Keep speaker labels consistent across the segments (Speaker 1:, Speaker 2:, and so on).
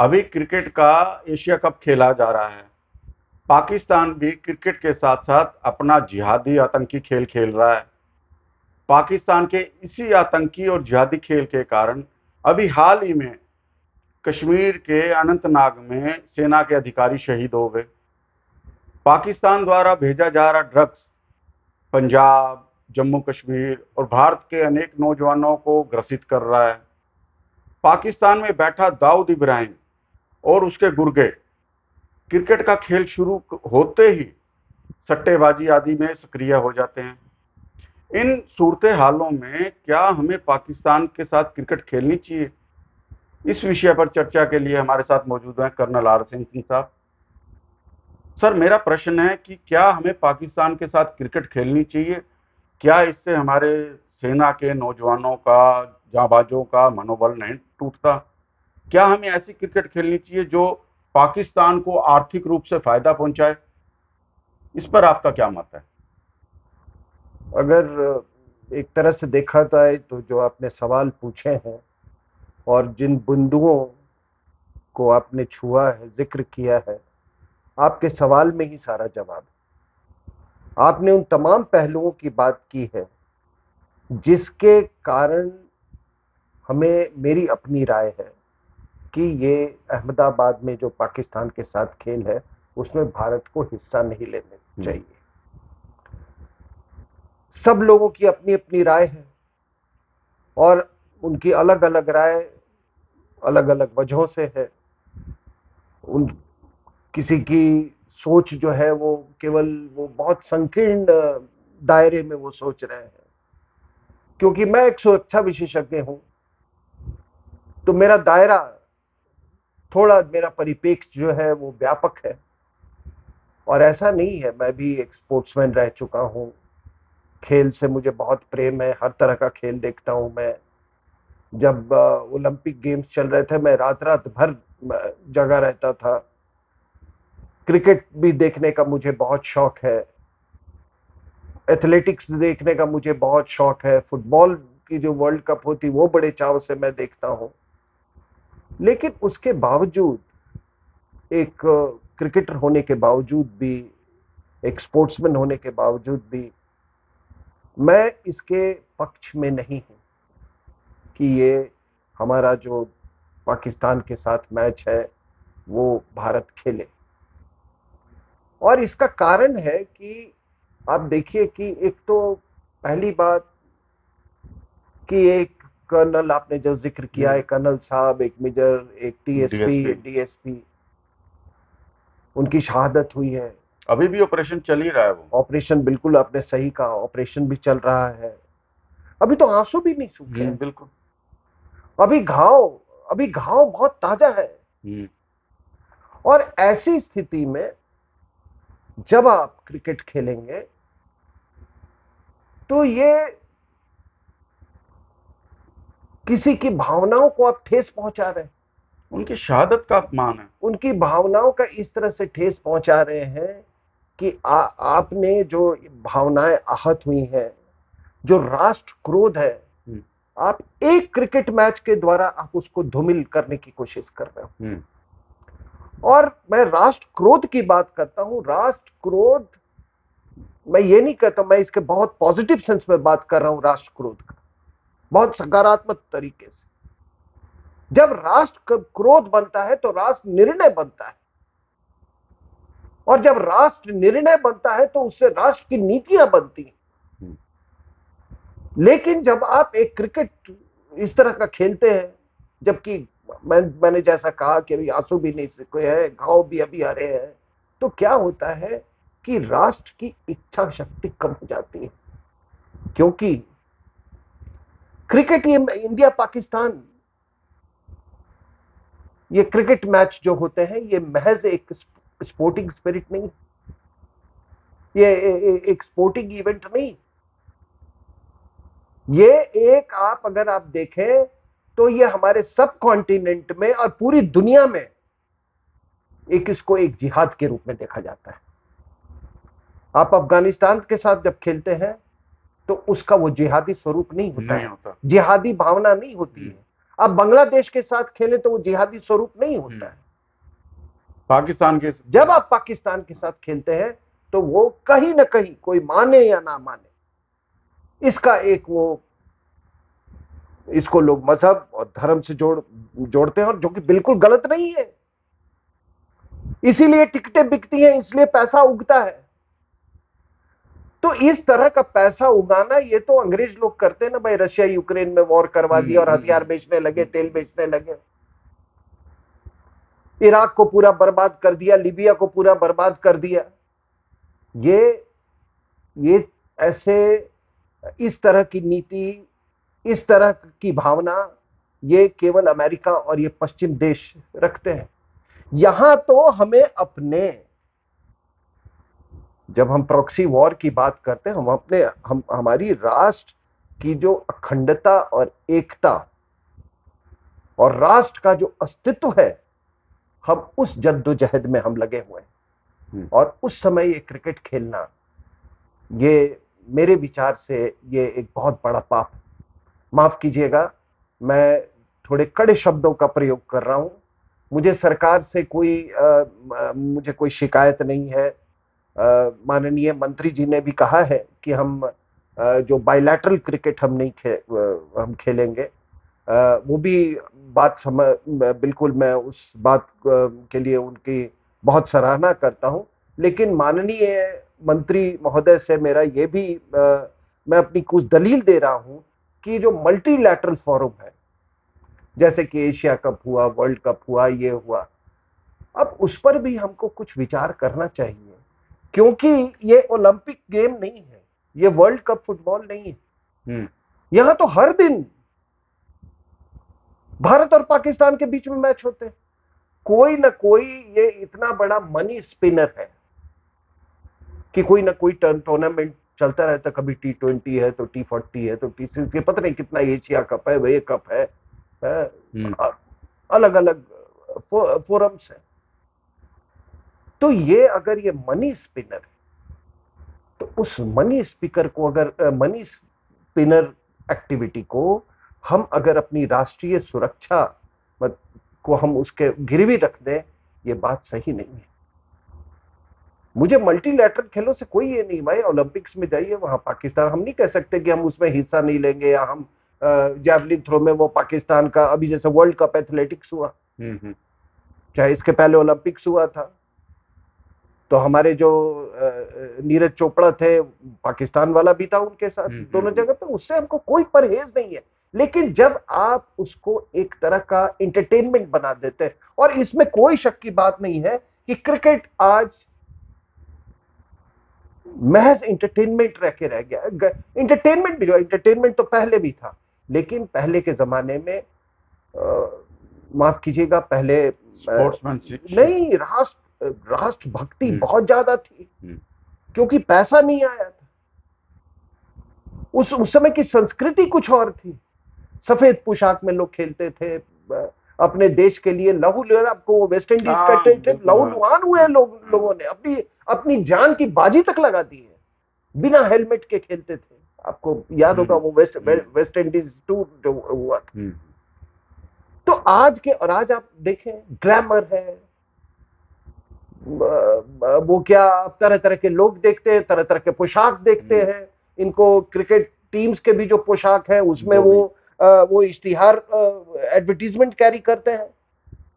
Speaker 1: अभी क्रिकेट का Asia cup खेला जा रहा है। पाकिस्तान भी क्रिकेट के साथ साथ अपना जिहादी आतंकी खेल खेल रहा है। पाकिस्तान के इसी आतंकी और जिहादी खेल के कारण अभी हाल ही में कश्मीर के अनंतनाग में सेना के अधिकारी शहीद हो गए। पाकिस्तान द्वारा भेजा जा रहा ड्रग्स पंजाब, जम्मू कश्मीर और भारत के अनेक नौजवानों को ग्रसित कर रहा है। पाकिस्तान में बैठा दाऊद इब्राहिम और उसके गुर्गे क्रिकेट का खेल शुरू होते ही सट्टेबाजी आदि में सक्रिय हो जाते हैं। इन सूरत हालों में क्या हमें पाकिस्तान के साथ क्रिकेट खेलनी चाहिए? इस विषय पर चर्चा के लिए हमारे साथ मौजूद हैं कर्नल आर सिंह साहब। सर, मेरा प्रश्न है कि क्या हमें पाकिस्तान के साथ क्रिकेट खेलनी चाहिए? क्या इससे हमारे सेना के नौजवानों का, जांबाजों का मनोबल नहीं टूटता? क्या हमें ऐसी क्रिकेट खेलनी चाहिए जो पाकिस्तान को आर्थिक रूप से फायदा पहुंचाए? इस पर आपका क्या मत है?
Speaker 2: अगर एक तरह से देखा जाए तो जो आपने सवाल पूछे हैं और जिन बिंदुओं को आपने छुआ है, जिक्र किया है, आपके सवाल में ही सारा जवाब है। आपने उन तमाम पहलुओं की बात की है जिसके कारण हमें, मेरी अपनी राय है कि ये अहमदाबाद में जो पाकिस्तान के साथ खेल है उसमें भारत को हिस्सा नहीं लेने चाहिए। सब लोगों की अपनी अपनी राय है और उनकी अलग अलग राय अलग अलग वजहों से है। उन किसी की सोच जो है वो केवल वो बहुत संकीर्ण दायरे में वो सोच रहे हैं। क्योंकि मैं एक सुरक्षा विशेषज्ञ हूं तो मेरा दायरा थोड़ा, मेरा परिप्रेक्ष्य जो है वो व्यापक है। और ऐसा नहीं है, मैं भी एक स्पोर्ट्समैन रह चुका हूं, खेल से मुझे बहुत प्रेम है, हर तरह का खेल देखता हूं मैं। जब ओलंपिक गेम्स चल रहे थे मैं रात रात भर जगा रहता था। क्रिकेट भी देखने का मुझे बहुत शौक है, एथलेटिक्स देखने का मुझे बहुत शौक है, फुटबॉल की जो वर्ल्ड कप होती वो बड़े चाव से मैं देखता हूं। लेकिन उसके बावजूद, एक क्रिकेटर होने के बावजूद भी, एक स्पोर्ट्समैन होने के बावजूद भी मैं इसके पक्ष में नहीं हूं कि ये हमारा जो पाकिस्तान के साथ मैच है वो भारत खेले। और इसका कारण है कि आप देखिए कि एक तो पहली बात कि एक कर्नल आपने जो जिक्र किया है, कर्नल साहब, एक मेजर, एक टीएसपी,
Speaker 1: डीएसपी
Speaker 2: डीएसपी, उनकी शहादत हुई है।
Speaker 1: अभी भी ऑपरेशन चल ही रहा है वो।
Speaker 2: ऑपरेशन, बिल्कुल आपने सही कहा, ऑपरेशन भी चल रहा है। अभी तो आंसू भी नहीं सूखे हैं।
Speaker 1: बिल्कुल।
Speaker 2: अभी घाव अभी घाव बहुत ताजा है। और ऐसी स्थिति में जब आप क्रिकेट खेलेंगे तो ये किसी की भावनाओं को आप ठेस पहुंचा रहे हैं।
Speaker 1: उनकी शहादत का अपमान है।
Speaker 2: उनकी भावनाओं का इस तरह से ठेस पहुंचा रहे हैं कि आपने जो भावनाएं आहत हुई हैं, जो राष्ट्र क्रोध है, आप एक क्रिकेट मैच के द्वारा आप उसको धूमिल करने की कोशिश कर रहे हो। और मैं राष्ट्र क्रोध की बात करता हूं। राष्ट्र क्रोध, मैं ये नहीं कहता, मैं इसके बहुत पॉजिटिव सेंस में बात कर रहा हूं राष्ट्र क्रोध का, बहुत सकारात्मक तरीके से। जब राष्ट्र क्रोध बनता है तो राष्ट्र निर्णय बनता है, और जब राष्ट्र निर्णय बनता है तो उससे राष्ट्र की नीतियां बनती हैं। लेकिन जब आप एक क्रिकेट इस तरह का खेलते हैं, जबकि मैंने जैसा कहा कि अभी आंसू भी नहीं सूखे हैं, घाव भी अभी हरे हैं, तो क्या होता है कि राष्ट्र की इच्छा शक्ति कम हो जाती है। क्योंकि क्रिकेट, ये इंडिया पाकिस्तान, ये क्रिकेट मैच जो होते हैं ये महज एक स्पोर्टिंग स्पिरिट नहीं, ये एक स्पोर्टिंग इवेंट नहीं, ये एक, आप अगर आप देखें तो ये हमारे सब कॉन्टिनेंट में और पूरी दुनिया में इसको एक जिहाद के रूप में देखा जाता है। आप अफगानिस्तान के साथ जब खेलते हैं तो उसका वो जिहादी स्वरूप नहीं होता है, जिहादी भावना नहीं होती है। आप बांग्लादेश के साथ खेलें तो वो जिहादी स्वरूप नहीं होता है।
Speaker 1: पाकिस्तान के
Speaker 2: जब आप पाकिस्तान के साथ खेलते हैं तो वो कहीं ना कहीं, कोई माने या ना माने, इसका एक वो, इसको लोग मजहब और धर्म से जोड़ते हैं, और जो कि बिल्कुल गलत नहीं है। इसीलिए टिकटें बिकती हैं, इसलिए पैसा उगता है। तो इस तरह का पैसा उगाना, ये तो अंग्रेज लोग करते हैं ना भाई, रशिया यूक्रेन में वॉर करवा दिया और हथियार बेचने लगे, तेल बेचने लगे, इराक को पूरा बर्बाद कर दिया, लीबिया को पूरा बर्बाद कर दिया। ये ऐसे, इस तरह की नीति, इस तरह की भावना ये केवल अमेरिका और ये पश्चिम देश रखते हैं। यहां तो हमें अपने, जब हम प्रॉक्सी वॉर की बात करते हैं, हम हमारी राष्ट्र की जो अखंडता और एकता और राष्ट्र का जो अस्तित्व है, हम उस जद्दोजहद में हम लगे हुए हैं। और उस समय ये क्रिकेट खेलना, ये मेरे विचार से ये एक बहुत बड़ा पाप, माफ कीजिएगा मैं थोड़े कड़े शब्दों का प्रयोग कर रहा हूं, मुझे सरकार से मुझे कोई शिकायत नहीं है। माननीय मंत्री जी ने भी कहा है कि हम जो बायलैटरल क्रिकेट हम खेलेंगे, वो भी बात बिल्कुल मैं उस बात के लिए उनकी बहुत सराहना करता हूं। लेकिन माननीय मंत्री महोदय से मेरा ये भी, मैं अपनी कुछ दलील दे रहा हूं कि जो मल्टीलैटरल फोरम है, जैसे कि एशिया कप हुआ, वर्ल्ड कप हुआ, ये हुआ, अब उस पर भी हमको कुछ विचार करना चाहिए, क्योंकि ये ओलंपिक गेम नहीं है, ये वर्ल्ड कप फुटबॉल नहीं है। यहां तो हर दिन भारत और पाकिस्तान के बीच में मैच होते हैं। कोई ना कोई ये इतना बड़ा मनी स्पिनर है कि कोई ना कोई टूर्नामेंट चलता रहता, कभी T20 है तो T40 है तो T60, पता नहीं कितना एशिया कप है, वे कप है, अलग अलग फोरम्स है। तो ये अगर ये मनी स्पिनर है, तो उस मनी स्पीकर को, अगर मनी स्पिनर एक्टिविटी को हम अगर अपनी राष्ट्रीय सुरक्षा को हम उसके गिरवी रख दें, ये बात सही नहीं है। मुझे मल्टीलैटरल खेलों से कोई ये नहीं, भाई ओलंपिक्स में जाइए, वहां पाकिस्तान, हम नहीं कह सकते कि हम उसमें हिस्सा नहीं लेंगे, या हम जैवलिन थ्रो में वो पाकिस्तान का, अभी जैसे वर्ल्ड कप एथलेटिक्स हुआ, चाहे इसके पहले ओलंपिक्स हुआ था, तो हमारे जो नीरज चोपड़ा थे, पाकिस्तान वाला भी था उनके साथ, दोनों जगह पे, उससे हमको कोई परहेज नहीं है। लेकिन जब आप उसको एक तरह का एंटरटेनमेंट बना देते हैं, और इसमें कोई शक की बात नहीं है कि क्रिकेट आज महज इंटरटेनमेंट रह गया। इंटरटेनमेंट भी, जो इंटरटेनमेंट तो पहले भी था, लेकिन पहले के जमाने में, माफ कीजिएगा, पहले नहीं, राष्ट्र भक्ति बहुत ज्यादा थी, क्योंकि पैसा नहीं आया था। उस समय की संस्कृति कुछ और थी। सफेद पोशाक में लोग खेलते थे अपने देश के लिए, लहू लुहान, आपको वेस्ट इंडीज का ट्रिप, लहू लुहान हुए लोगों ने अपनी जान की बाजी तक लगा दी है, बिना हेलमेट के खेलते थे। आपको याद होगा वो वेस्ट इंडीज टूर जो हुआ था। तो आज आप देखें, ग्लैमर है, वो क्या, तरह तरह के लोग देखते हैं, तरह तरह के पोशाक देखते हैं, इनको क्रिकेट टीम्स के भी जो पोशाक है उसमें वो इश्तिहार, एडवर्टीजमेंट कैरी करते हैं।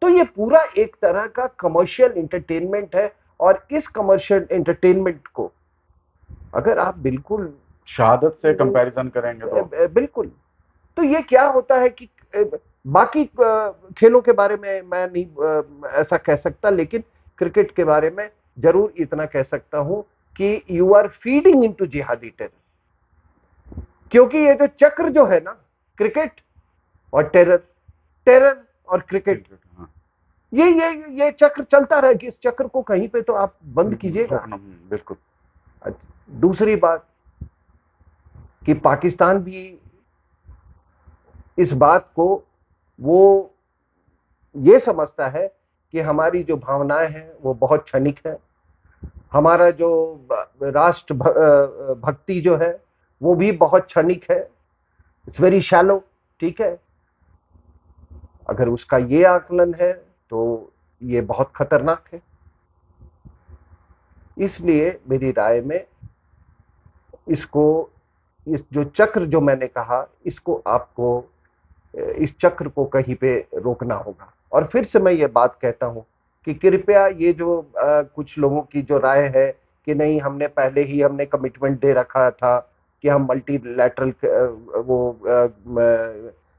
Speaker 2: तो ये पूरा एक तरह का कमर्शियल एंटरटेनमेंट है, और इस कमर्शियल एंटरटेनमेंट को अगर आप बिल्कुल
Speaker 1: शहादत से कंपैरिजन करेंगे तो
Speaker 2: बिल्कुल, तो ये क्या होता है कि बाकी खेलों के बारे में मैं नहीं ऐसा कह सकता, लेकिन क्रिकेट के बारे में जरूर इतना कह सकता हूं कि यू आर फीडिंग इनटू जिहादी टेरर। क्योंकि ये जो चक्र जो है ना, क्रिकेट और टेरर और क्रिकेट, ये चक्र चलता रहेगा। इस चक्र को कहीं पे तो आप बंद कीजिएगा।
Speaker 1: बिल्कुल।
Speaker 2: दूसरी बात कि पाकिस्तान भी इस बात को वो ये समझता है कि हमारी जो भावनाएं हैं वो बहुत क्षणिक है, हमारा जो राष्ट्र भक्ति जो है वो भी बहुत क्षणिक है, इट्स वेरी शैलो, ठीक है। अगर उसका ये आकलन है तो ये बहुत खतरनाक है। इसलिए मेरी राय में इसको, इस जो चक्र जो मैंने कहा, इसको आपको, इस चक्र को कहीं पे रोकना होगा। और फिर से मैं ये बात कहता हूं कि कृपया ये जो कुछ लोगों की जो राय है कि नहीं, हमने पहले ही हमने कमिटमेंट दे रखा था कि हम मल्टीलैटरल वो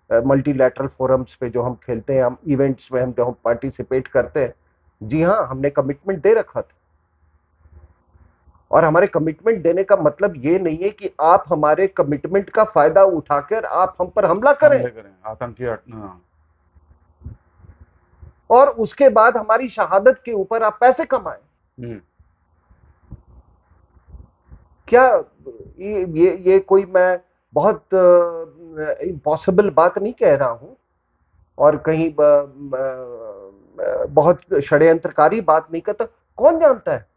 Speaker 2: मल्टीलैटरल फोरम्स पे जो हम खेलते हैं, हम इवेंट्स में हम जो हम पार्टिसिपेट करते हैं, जी हाँ, हमने कमिटमेंट दे रखा था। और हमारे कमिटमेंट देने का मतलब ये नहीं है कि आप हमारे कमिटमेंट का फायदा उठाकर आप हम पर हमला करें,
Speaker 1: आतंकी
Speaker 2: और उसके बाद हमारी शहादत के ऊपर आप पैसे कमाएं। क्या ये कोई मैं बहुत इम्पॉसिबल बात नहीं कह रहा हूं, और कहीं बहुत षड्यंत्रकारी बात नहीं करता। कौन जानता है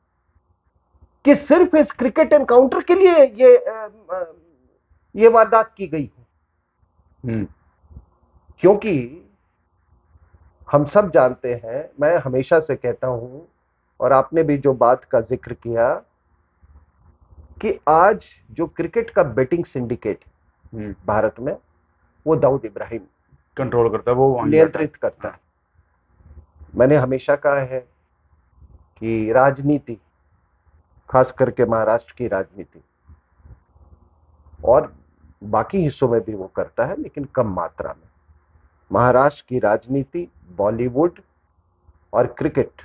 Speaker 2: कि सिर्फ इस क्रिकेट एनकाउंटर के लिए ये वारदात की गई हो। क्योंकि हम सब जानते हैं, मैं हमेशा से कहता हूं, और आपने भी जो बात का जिक्र किया, कि आज जो क्रिकेट का बेटिंग सिंडिकेट भारत में, वो दाऊद इब्राहिम
Speaker 1: कंट्रोल करता है, वो
Speaker 2: नियंत्रित करता है। मैंने हमेशा कहा है कि राजनीति, खास करके महाराष्ट्र की राजनीति, और बाकी हिस्सों में भी वो करता है लेकिन कम मात्रा में, महाराष्ट्र की राजनीति, बॉलीवुड और क्रिकेट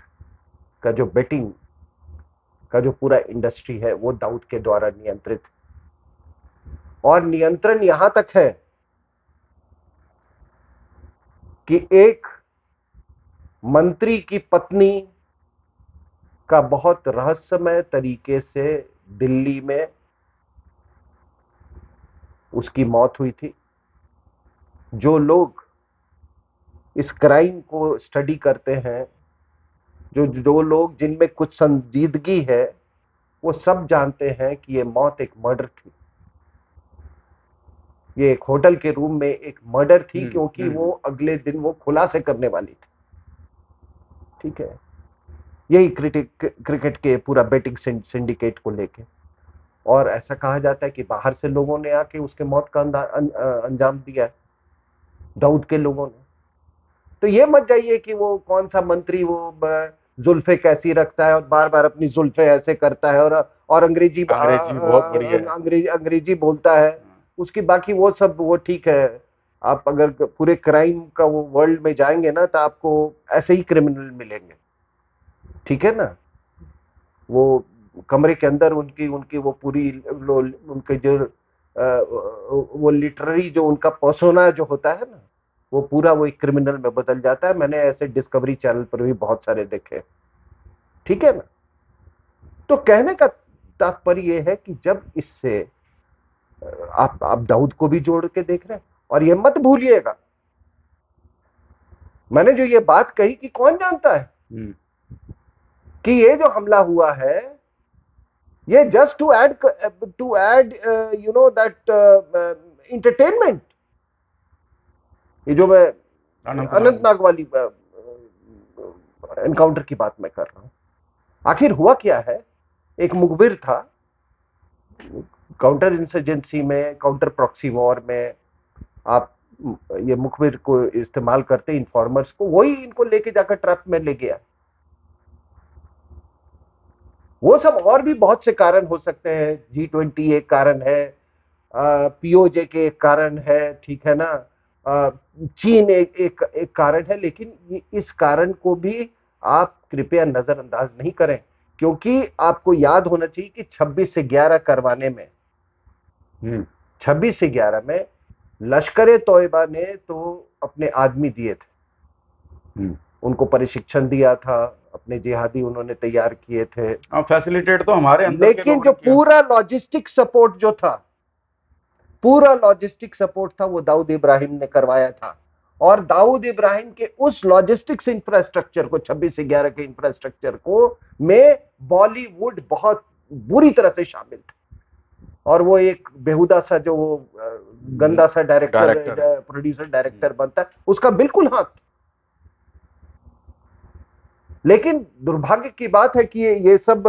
Speaker 2: का जो बेटिंग का जो पूरा इंडस्ट्री है, वो दाऊद के द्वारा नियंत्रित। और नियंत्रण यहां तक है कि एक मंत्री की पत्नी का बहुत रहस्यमय तरीके से दिल्ली में उसकी मौत हुई थी। जो लोग इस क्राइम को स्टडी करते हैं, जो लोग जिनमें कुछ संजीदगी है, वो सब जानते हैं कि ये मौत एक मर्डर थी। ये एक होटल के रूम में एक मर्डर थी, क्योंकि वो अगले दिन वो खुलासे करने वाली थी। ठीक है, यही क्रिकेट के पूरा बेटिंग सिंडिकेट को लेके। और ऐसा कहा जाता है कि बाहर से लोगों ने आके उसके मौत का अंजाम दिया है, दाऊद के लोगों ने। तो ये मत जाइए कि वो कौन सा मंत्री वो जुल्फे कैसी रखता है और बार बार अपनी जुल्फे ऐसे करता है, और अंग्रेजी
Speaker 1: बहुत बढ़िया है,
Speaker 2: अंग्रेजी बोलता है उसकी। बाकी वो सब वो ठीक है। आप अगर पूरे क्राइम का वो वर्ल्ड में जाएंगे ना, तो आपको ऐसे ही क्रिमिनल मिलेंगे। ठीक है ना, वो कमरे के अंदर उनकी वो पूरी उनके जो वो लिटरेरी जो उनका पर्सोना जो होता है ना, वो पूरा वो एक क्रिमिनल में बदल जाता है। मैंने ऐसे डिस्कवरी चैनल पर भी बहुत सारे देखे। ठीक है ना। तो कहने का तात्पर्य यह है कि जब इससे आप दाऊद को भी जोड़ के देख रहे हैं, और ये मत भूलिएगा, मैंने जो ये बात कही कि कौन जानता है कि ये जो हमला हुआ है, ये just to add you know that entertainment. ये जो मैं अनंतनाग वाली एनकाउंटर की बात मैं कर रहा हूं, आखिर हुआ क्या है? एक मुखबिर था, काउंटर इंसर्जेंसी में, काउंटर प्रॉक्सी वॉर में आप ये मुखबिर को इस्तेमाल करते, इन्फॉर्मर्स को, वही इनको लेके जाकर ट्रैप में ले गया। वो सब और भी बहुत से कारण हो सकते हैं। G20 एक कारण है, POJ के एक कारण है, ठीक है ना, चीन एक कारण है। लेकिन इस कारण को भी आप कृपया नजरअंदाज नहीं करें, क्योंकि आपको याद होना चाहिए कि 26 से 11 करवाने में 26 से 11 में लश्कर तोयबा ने तो अपने आदमी दिए थे, उनको प्रशिक्षण दिया था, अपने जिहादी उन्होंने तैयार किए थे,
Speaker 1: फैसिलिटेट तो हमारे अंदर
Speaker 2: लेकिन जो पूरा लॉजिस्टिक सपोर्ट जो था, पूरा लॉजिस्टिक सपोर्ट था, वो दाऊद इब्राहिम ने करवाया था। और दाऊद इब्राहिम के उस लॉजिस्टिक्स इंफ्रास्ट्रक्चर को, 26 से 11 के इंफ्रास्ट्रक्चर को, में बॉलीवुड बहुत बुरी तरह से शामिल था। और वो एक बेहुदा सा जो वो गंदा सा डायरेक्टर
Speaker 1: डायरेक्टर
Speaker 2: प्रोड्यूसर डायरेक्टर बनता है, उसका बिल्कुल हाथ। लेकिन दुर्भाग्य की बात है कि ये सब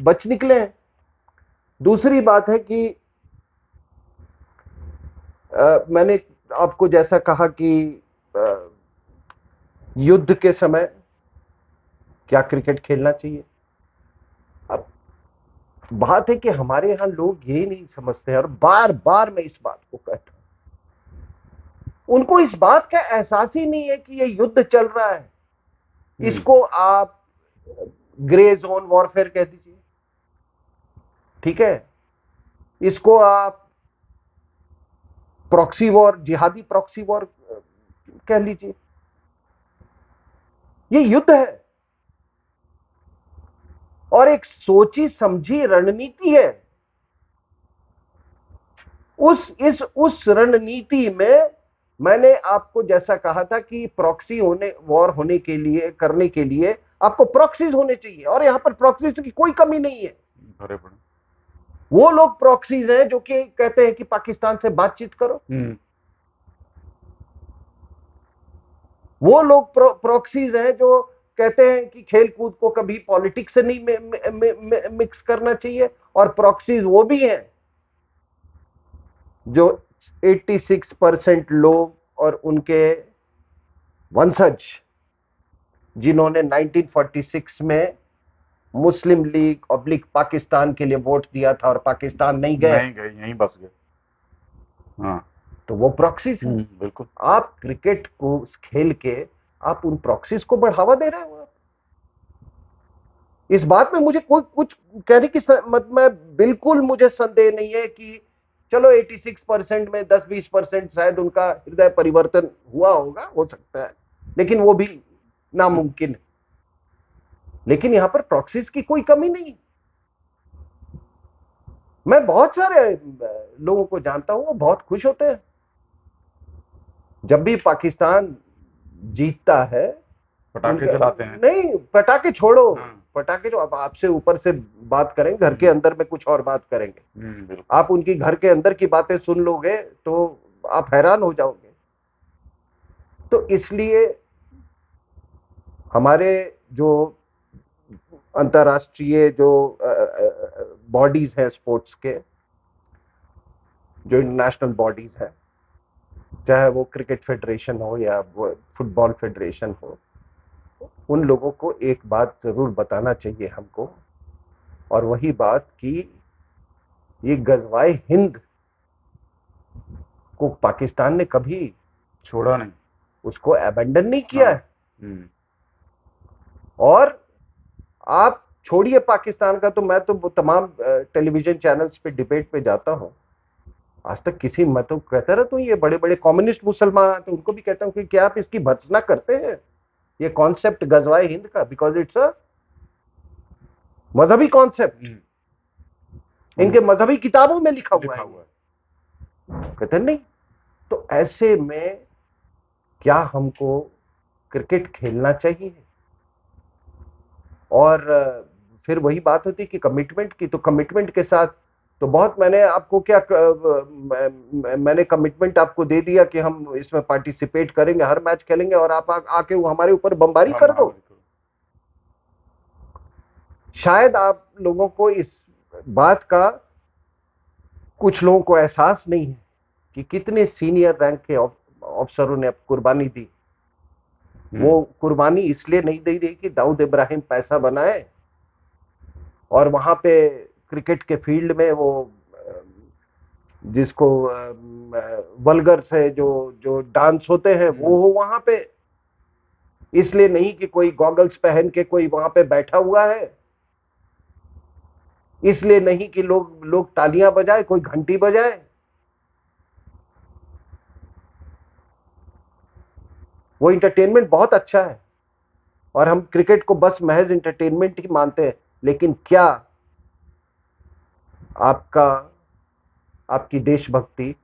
Speaker 2: बच निकले हैं। दूसरी बात है कि मैंने आपको जैसा कहा कि युद्ध के समय क्या क्रिकेट खेलना चाहिए। अब बात है कि हमारे यहां लोग यही नहीं समझते हैं, और बार बार मैं इस बात को कहता हूं, उनको इस बात का एहसास ही नहीं है कि ये युद्ध चल रहा है। इसको आप ग्रे जोन वॉरफेयर कह दीजिए, ठीक है, इसको आप प्रॉक्सी वॉर, जिहादी प्रॉक्सी वॉर कह लीजिए। ये युद्ध है और एक सोची समझी रणनीति है। उस रणनीति में मैंने आपको जैसा कहा था कि प्रॉक्सी वॉर होने के लिए, करने के लिए आपको प्रॉक्सीज होने चाहिए, और यहां पर प्रॉक्सीज की कोई कमी नहीं है। वो लोग प्रॉक्सीज हैं जो कि कहते हैं कि पाकिस्तान से बातचीत करो। वो लोग प्रॉक्सीज हैं जो कहते हैं कि खेल कूद को कभी पॉलिटिक्स से नहीं मिक्स करना चाहिए। और प्रॉक्सीज वो भी हैं जो 86% लोग और उनके वंशज, जिन्होंने 1946 में मुस्लिम लीग ऑब्लिक पाकिस्तान के लिए वोट दिया था और पाकिस्तान नहीं गए,
Speaker 1: यहीं बस गए, हाँ,
Speaker 2: तो वो प्रॉक्सीज हैं।
Speaker 1: बिल्कुल।
Speaker 2: आप क्रिकेट को खेल के आप उन प्रॉक्सीज को बढ़ावा दे रहे हो। इस बात में मुझे कोई कुछ कहने की मैं बिल्कुल, मुझे संदेह नहीं है कि चलो 86% में 10-20% शायद उनका हृदय परिवर्तन हुआ होगा, हो सकता है, लेकिन वो भी नामुमकिन है। लेकिन यहां पर प्रॉक्सीज की कोई कमी नहीं। मैं बहुत सारे लोगों को जानता हूं, वो बहुत खुश होते हैं जब भी पाकिस्तान जीतता है।
Speaker 1: पटाखे चलाते हैं।
Speaker 2: नहीं, पटाखे छोड़ो, पटाखे जो अब आपसे ऊपर से बात करेंगे, घर के अंदर में कुछ और बात करेंगे। आप उनकी घर के अंदर की बातें सुन लोगे तो आप हैरान हो जाओगे। तो इसलिए हमारे जो अंतर्राष्ट्रीय जो बॉडीज हैं स्पोर्ट्स के, जो इंटरनेशनल बॉडीज हैं, चाहे वो क्रिकेट फेडरेशन हो या वो फुटबॉल फेडरेशन हो, उन लोगों को एक बात जरूर बताना चाहिए हमको, और वही बात कि ये गजवाए हिंद को पाकिस्तान ने कभी
Speaker 1: छोड़ा नहीं,
Speaker 2: उसको अबेंडन नहीं किया है। और आप छोड़िए पाकिस्तान का, तो मैं तो तमाम टेलीविजन चैनल्स पे डिबेट पे जाता हूं, आज तक किसी, मैं तो कहता रहता हूं, ये बड़े बड़े कम्युनिस्ट मुसलमान आते हैं, उनको भी कहता हूं कि क्या आप इसकी भर्त्सना करते हैं, ये कॉन्सेप्ट गजवाए हिंद का, बिकॉज इट्स अ मजहबी कॉन्सेप्ट, इनके मजहबी किताबों में लिखा हुआ है। कहते नहीं। तो ऐसे में क्या हमको क्रिकेट खेलना चाहिए? और फिर वही बात होती है कि कमिटमेंट की, तो कमिटमेंट के साथ तो बहुत, मैंने आपको क्या मैंने कमिटमेंट आपको दे दिया कि हम इसमें पार्टिसिपेट करेंगे, हर मैच खेलेंगे, और आप आके हमारे ऊपर बमबारी कर दो। शायद आप लोगों को इस बात का, कुछ लोगों को एहसास नहीं है कि कितने सीनियर रैंक के अफसरों ने कुर्बानी दी। वो कुर्बानी इसलिए नहीं दे रही कि दाऊद इब्राहिम पैसा बनाए और वहां पे क्रिकेट के फील्ड में वो जिसको वल्गर से जो जो डांस होते हैं वो हो वहां पे, इसलिए नहीं कि कोई गॉगल्स पहन के कोई वहां पे बैठा हुआ है, इसलिए नहीं कि लोग लोग तालियां बजाए, कोई घंटी बजाए। वो इंटरटेनमेंट बहुत अच्छा है और हम क्रिकेट को बस महज इंटरटेनमेंट ही मानते हैं, लेकिन क्या आपका, आपकी देशभक्ति,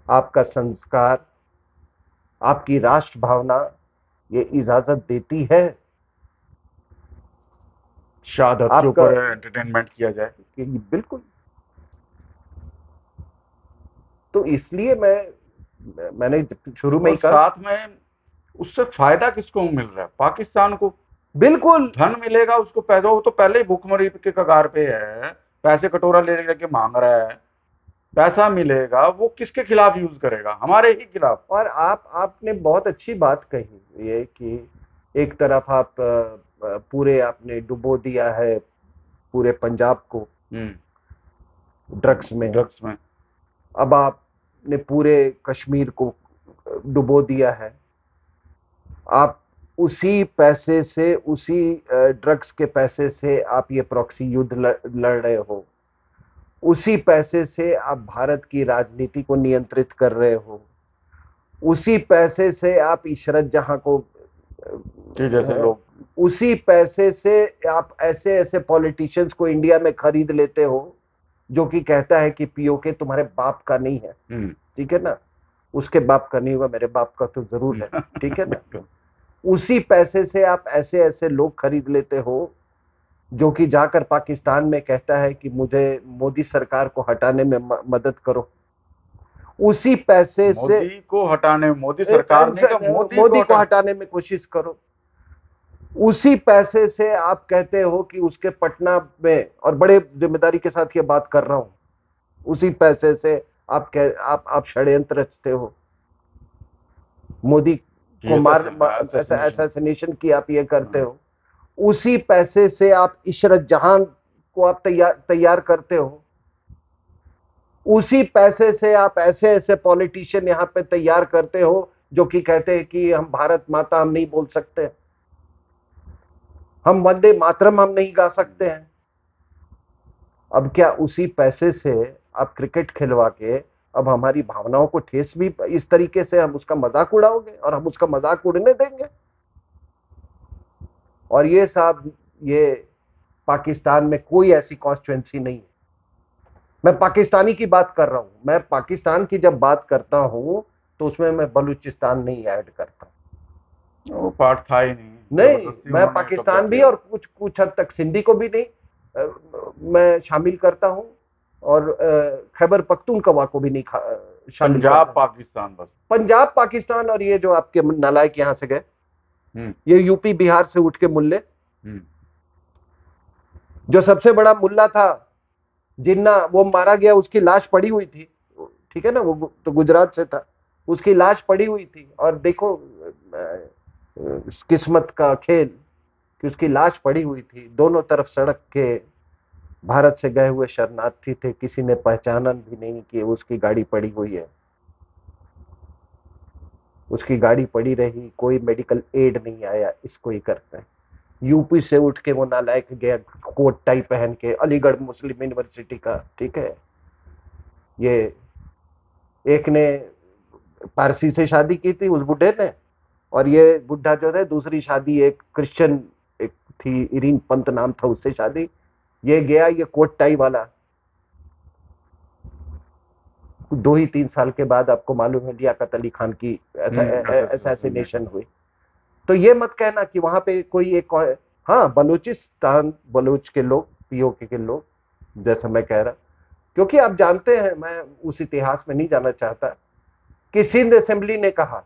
Speaker 2: आपका संस्कार, आपकी राष्ट्र भावना ये इजाजत देती है
Speaker 1: शहादत के
Speaker 2: आपका
Speaker 1: ऊपर एंटरटेनमेंट किया जाए।
Speaker 2: बिल्कुल। तो इसलिए मैंने शुरू में
Speaker 1: और
Speaker 2: ही कहा,
Speaker 1: साथ में उससे फायदा किसको मिल रहा है? पाकिस्तान को
Speaker 2: बिल्कुल।
Speaker 1: धन मिलेगा, उसको पैसा, वो तो पहले ही भूखमरी के कगार पे है, पैसे कटोरा ले लेके मांग रहा है, पैसा मिलेगा, वो किसके खिलाफ यूज करेगा? हमारे ही खिलाफ।
Speaker 2: और आपने बहुत अच्छी बात कही, ये कि एक तरफ आप पूरे आपने डुबो दिया है पूरे पंजाब को ड्रग्स में,
Speaker 1: ड्रग्स में।
Speaker 2: अब आपने पूरे कश्मीर को डुबो दिया है। आप उसी पैसे से, उसी ड्रग्स के पैसे से आप ये प्रॉक्सी युद्ध लड़ रहे हो, उसी पैसे से आप भारत की राजनीति को नियंत्रित कर रहे हो, उसी पैसे से आप इशरत जहां को,
Speaker 1: कि जैसे लोग,
Speaker 2: उसी पैसे से आप ऐसे ऐसे पॉलिटिशियंस को इंडिया में खरीद लेते हो जो कि कहता है कि पीओके तुम्हारे बाप का नहीं है, ठीक है ना, उसके बाप का नहीं होगा, मेरे बाप का तो जरूर है, ठीक है ना। उसी पैसे से आप ऐसे ऐसे लोग खरीद लेते हो जो कि जाकर पाकिस्तान में कहता है कि मुझे मोदी सरकार को हटाने में मदद करो। उसी पैसे से
Speaker 1: मोदी को हटाने, मोदी सरकार ने कहा,
Speaker 2: मोदी को हटाने में कोशिश करो। उसी पैसे से आप कहते हो कि उसके पटना में, और बड़े जिम्मेदारी के साथ ये बात कर रहा हूं, उसी पैसे से आप षड्यंत्र रचते हो, मोदी को मार, असैसिनेशन की आप ये करते हो। उसी पैसे से आप इशरत जहां को आप तैयार करते हो। उसी पैसे से आप ऐसे ऐसे पॉलिटिशियन यहां पे तैयार करते हो जो कि कहते हैं कि हम भारत माता हम नहीं बोल सकते, हम वंदे मातरम हम नहीं गा सकते हैं। अब क्या उसी पैसे से आप क्रिकेट खिलवा के अब हमारी भावनाओं को ठेस भी इस तरीके से हम उसका मजाक उड़ाओगे और हम उसका मजाक उड़ने देंगे? और ये साहब, ये पाकिस्तान में कोई ऐसी कॉन्स्टिट्यूएंसी नहीं है। मैं पाकिस्तानी की बात कर रहा हूं, मैं पाकिस्तान की जब बात करता हूं तो उसमें मैं बलूचिस्तान नहीं ऐड करता,
Speaker 1: वो पार्ट था ही नहीं।
Speaker 2: नहीं, मैं पाकिस्तान भी और कुछ हद तक सिंधी को भी नहीं मैं शामिल करता हूं, और खैबर पख्तूनख्वा को भी नहीं शामिल करता।
Speaker 1: पंजाब पाकिस्तान, बस
Speaker 2: पंजाब पाकिस्तान। और ये जो आपके नालायक यहां से गए, ये यूपी बिहार से उठ के मुल्ले, जो सबसे बड़ा मुल्ला था जिन्ना, वो मारा गया, उसकी लाश पड़ी हुई थी, ठीक है ना, वो तो गुजरात से था, उसकी लाश पड़ी हुई थी, और देखो किस्मत का खेल कि उसकी लाश पड़ी हुई थी, दोनों तरफ सड़क के भारत से गए हुए शरणार्थी थे, किसी ने पहचाना भी नहीं कि उसकी गाड़ी पड़ी हुई है, उसकी गाड़ी पड़ी रही, कोई मेडिकल एड नहीं आया, इसको ही करते हैं। यूपी से उठ के वो नालायक गया कोट टाई पहन के अलीगढ़ मुस्लिम यूनिवर्सिटी का, ठीक है, ये एक ने पारसी से शादी की थी उस बुढ़े ने, और ये बुढ़ा जो है दूसरी शादी एक क्रिश्चियन, एक थी इरीन पंत नाम था, उससे शादी, ये गया, ये कोट टाई वाला 2 ही 3 साल के बाद आपको मालूम है लियाकत अली खान की असैसिनेशन हुई। तो ये मत कहना कि वहां पे कोई एक, हाँ बलूचिस्तान, बलूच के लोग, पीओके के लोग, जैसा मैं कह रहा, क्योंकि आप जानते हैं, मैं उस इतिहास में नहीं जाना चाहता, कि सिंध असेंबली ने कहा,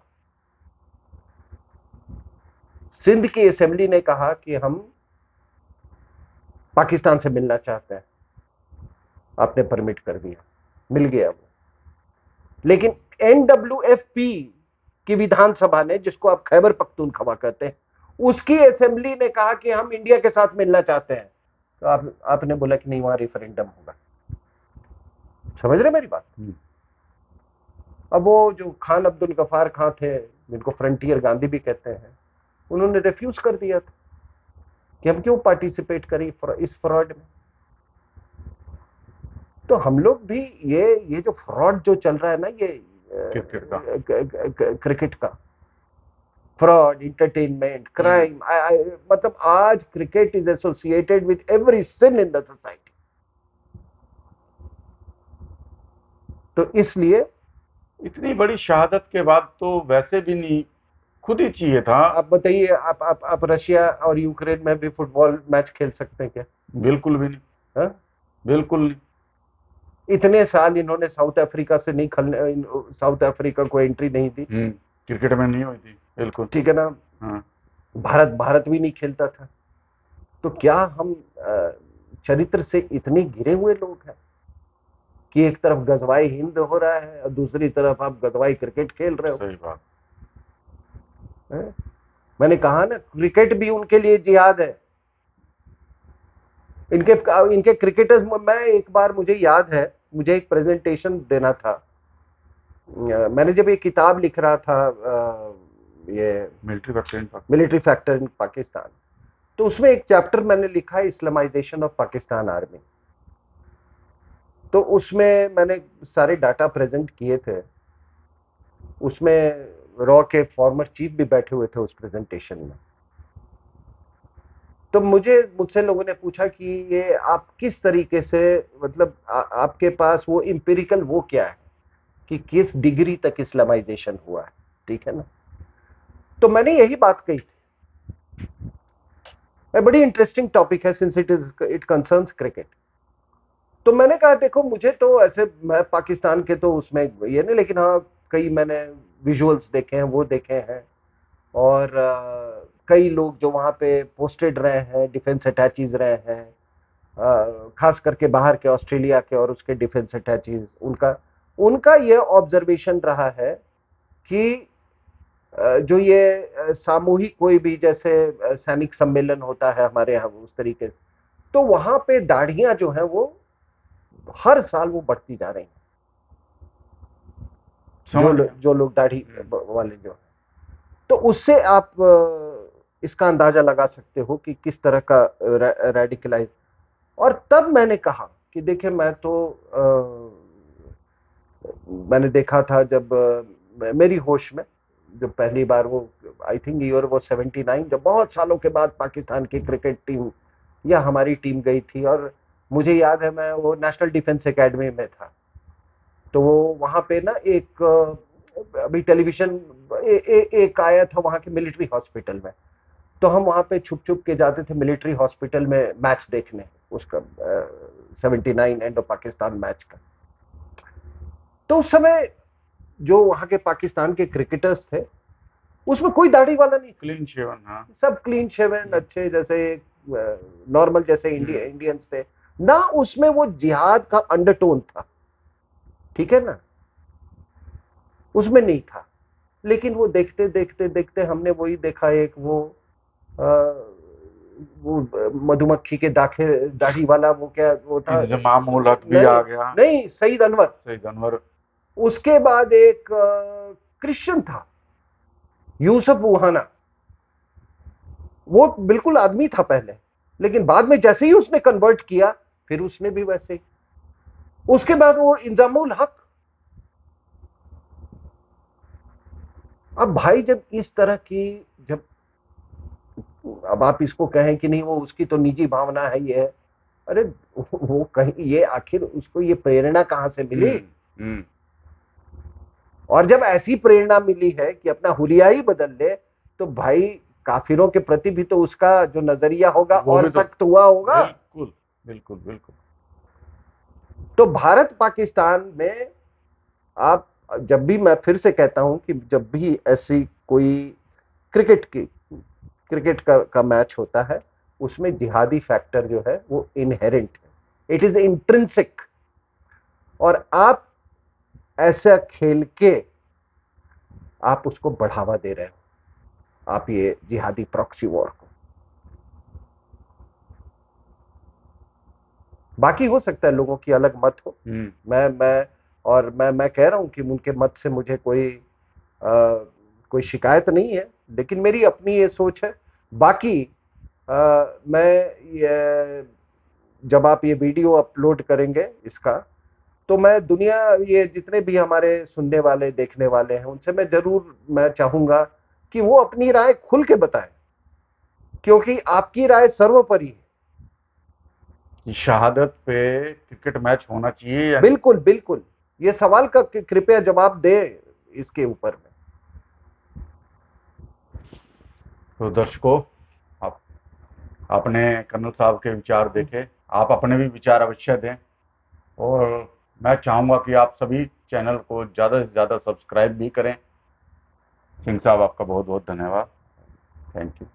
Speaker 2: सिंध की असेंबली ने कहा कि हम पाकिस्तान से मिलना चाहते हैं, आपने परमिट कर दिया, मिल गया वो। लेकिन NWFP की विधानसभा ने, जिसको आप खैबर पख्तूनख्वा कहते हैं, उसकी असेंबली ने कहा कि हम इंडिया के साथ मिलना चाहते हैं, तो आपने बोला कि नहीं, वहां रेफरेंडम होगा। समझ रहे मेरी बात? अब वो जो खान अब्दुल गफार खान थे, जिनको फ्रंटियर गांधी भी कहते हैं, उन्होंने रिफ्यूज कर दिया था कि हम क्यों पार्टिसिपेट करें इस फ्रॉड में। तो हम लोग भी ये जो फ्रॉड जो चल रहा है ना, ये क्रिकेट का फ्रॉड, इंटरटेनमेंट, क्राइम, मतलब आज cricket is associated with every sin in the society. तो इसलिए
Speaker 1: इतनी बड़ी शहादत के बाद तो वैसे भी नहीं खुद ही चाहिए था।
Speaker 2: आप बताइए, आप रशिया और यूक्रेन में भी फुटबॉल मैच खेल सकते हैं क्या?
Speaker 1: बिल्कुल भी नहीं।
Speaker 2: हाँ?
Speaker 1: बिल्कुल नहीं।
Speaker 2: इतने साल इन्होंने साउथ अफ्रीका से नहीं खेलने, साउथ अफ्रीका को एंट्री नहीं दी।
Speaker 1: क्रिकेट में नहीं हुई थी, बिल्कुल।
Speaker 2: ठीक है ना?
Speaker 1: हाँ।
Speaker 2: भारत भी नहीं खेलता था। तो क्या हम चरित्र से इतने घिरे हुए लोग हैं कि एक तरफ गजवाई हिंद हो रहा है और दूसरी तरफ आप गजवाई क्रिकेट खेल रहे हो?
Speaker 1: सही बात।
Speaker 2: हैं? मैंने कहा ना, क्रिकेट भी उनके लिए जिहाद है। इनके इनके क्रिकेटर्स, मैं एक बार, मुझे याद है, मुझे एक प्रेजेंटेशन देना था। मैंने जब ये किताब लिख रहा था, ये मिलिट्री फैक्टर इन पाकिस्तान, तो उसमें एक चैप्टर मैंने लिखा है इस्लामाइजेशन ऑफ पाकिस्तान आर्मी। तो उसमें मैंने सारे डाटा प्रेजेंट किए थे। उसमें रॉ के फॉर्मर चीफ भी बैठे हुए थे उस प्रेजेंटेशन में। तो मुझसे लोगों ने पूछा कि ये आप किस तरीके से, मतलब आपके पास वो इंपेरिकल वो क्या है कि किस डिग्री तक इस्लामाइजेशन हुआ है? ठीक है ना? तो मैंने यही बात कही थी। बड़ी इंटरेस्टिंग टॉपिक है, सिंस इट कंसर्न्स क्रिकेट। तो मैंने कहा देखो, मुझे तो ऐसे, मैं पाकिस्तान के तो उसमें ये नहीं, लेकिन हाँ कई मैंने विजुअल्स देखे हैं, वो देखे हैं। और कई लोग जो वहाँ पे पोस्टेड रहे हैं, डिफेंस अटैचीज रहे हैं, खास करके बाहर के, ऑस्ट्रेलिया के और उसके डिफेंस अटैचीज, उनका उनका ये ऑब्जर्वेशन रहा है कि जो ये सामूहिक कोई भी जैसे सैनिक सम्मेलन होता है हमारे यहाँ उस तरीके से, तो वहां पे दाढ़ियां जो हैं वो हर साल वो बढ़ती जा रही हैं। जो लोग दाढ़ी वाले जो हैं, तो उससे आप इसका अंदाजा लगा सकते हो कि किस तरह का रेडिकलाइज। और तब मैंने कहा कि देखिए, मैंने देखा था जब मेरी होश में, जब पहली बार वो, आई थिंक ईयर वो 79, जब बहुत सालों के बाद पाकिस्तान की क्रिकेट टीम या हमारी टीम गई थी। और मुझे याद है, मैं वो नेशनल डिफेंस एकेडमी में था। तो वो वहां पे ना एक अभी टेलीविजन एक आया था वहां के मिलिट्री हॉस्पिटल में। तो हम वहां पे छुप छुप के जाते थे मिलिट्री हॉस्पिटल में मैच देखने, उसका 79 एंड ऑफ पाकिस्तान मैच का। तो उस समय जो वहां के पाकिस्तान के क्रिकेटर्स थे, उसमें कोई दाढ़ी वाला नहीं,
Speaker 1: क्लीन शेवन। हाँ,
Speaker 2: सब क्लीन शेवन, अच्छे, जैसे नॉर्मल जैसे इंडियंस थे ना। उसमें वो जिहाद का अंडरटोन था, ठीक है ना, उसमें नहीं था। लेकिन वो देखते देखते देखते हमने वही देखा, एक वो मधुमक्खी के दाढ़ी वाला, वो क्या वो था,
Speaker 1: इंजमाम उल हक भी आ गया।
Speaker 2: नहीं, सईद अनवर। उसके बाद एक क्रिश्चियन था, यूसुफ वुहाना। वो बिल्कुल आदमी था पहले, लेकिन बाद में जैसे ही उसने कन्वर्ट किया, फिर उसने भी वैसे ही। उसके बाद वो इंजामुल हक। अब भाई, जब इस तरह की, जब, अब आप इसको कहें कि नहीं वो उसकी तो निजी भावना है, ये है, अरे वो कहीं, ये आखिर उसको ये प्रेरणा कहां से मिली? और जब ऐसी प्रेरणा मिली है कि अपना हुलिया ही बदल ले, तो भाई काफिरों के प्रति भी तो उसका जो नजरिया होगा और सख्त हुआ होगा।
Speaker 1: बिल्कुल बिल्कुल बिल्कुल।
Speaker 2: तो भारत पाकिस्तान में, आप जब भी, मैं फिर से कहता हूं कि जब भी ऐसी कोई क्रिकेट का मैच होता है, उसमें जिहादी फैक्टर जो है वो इनहेरेंट है, इट इज इंट्रिंसिक। और आप ऐसा खेल के आप उसको बढ़ावा दे रहे हो, आप ये जिहादी प्रॉक्सी वॉर को। बाकी हो सकता है लोगों की अलग मत हो, मैं कह रहा हूं कि उनके मत से मुझे कोई शिकायत नहीं है, लेकिन मेरी अपनी ये सोच है। बाकी जब आप ये वीडियो अपलोड करेंगे इसका, तो मैं ये जितने भी हमारे सुनने वाले, देखने वाले हैं, उनसे मैं चाहूंगा कि वो अपनी राय खुल के बताएं, क्योंकि आपकी राय सर्वोपरि है।
Speaker 1: शहादत पे क्रिकेट मैच होना चाहिए या?
Speaker 2: बिल्कुल बिल्कुल, ये सवाल का कृपया जवाब दे इसके ऊपर में।
Speaker 1: तो दर्शकों, आप अपने कर्नल साहब के विचार देखें, आप अपने भी विचार अवश्य दें, और मैं चाहूँगा कि आप सभी चैनल को ज़्यादा से ज़्यादा सब्सक्राइब भी करें। सिंह साहब, आपका बहुत बहुत धन्यवाद। Thank you.